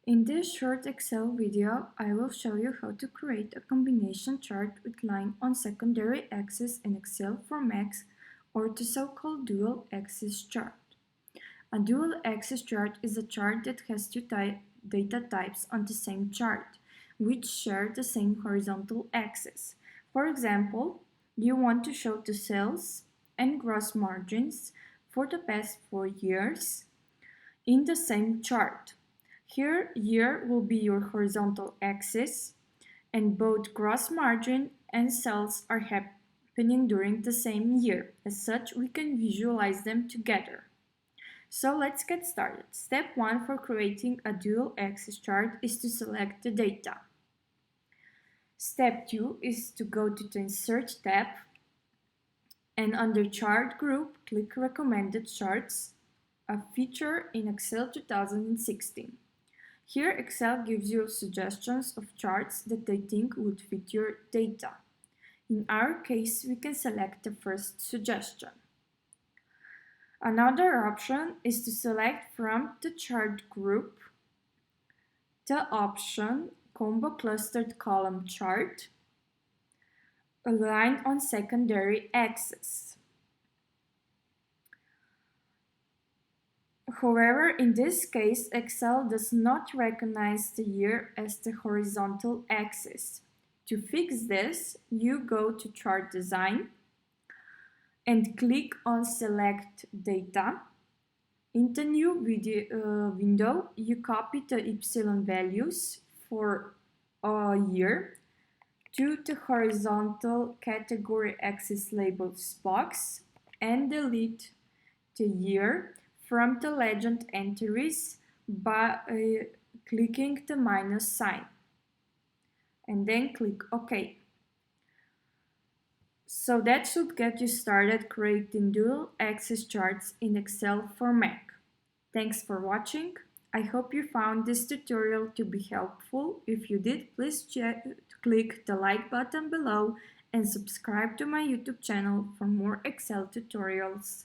In this short Excel video, I will show you how to create a combination chart with line on secondary axis in Excel for Macs, or the so-called dual axis chart. A dual axis chart is a chart that has two data types on the same chart, which share the same horizontal axis. For example, you want to show the sales and gross margins for the past 4 years in the same chart. Here, year will be your horizontal axis, and both gross margin and sales are happening during the same year. As such, we can visualize them together. So let's get started. Step 1 for creating a dual axis chart is to select the data. Step 2 is to go to the Insert tab, and under Chart Group, click Recommended Charts, a feature in Excel 2016. Here, Excel gives you suggestions of charts that they think would fit your data. In our case, we can select the first suggestion. Another option is to select from the chart group the option Combo Clustered Column Chart, aligned on secondary axis. However, in this case, Excel does not recognize the year as the horizontal axis. To fix this, you go to Chart Design and click on Select Data. In the new window, you copy the Y values for a year to the horizontal category axis labels box and delete the year from the legend entries by clicking the minus sign, and then click OK. So that should get you started creating dual axis charts in Excel for Mac. Thanks for watching. I hope you found this tutorial to be helpful. If you did, please click the like button below and subscribe to my YouTube channel for more Excel tutorials.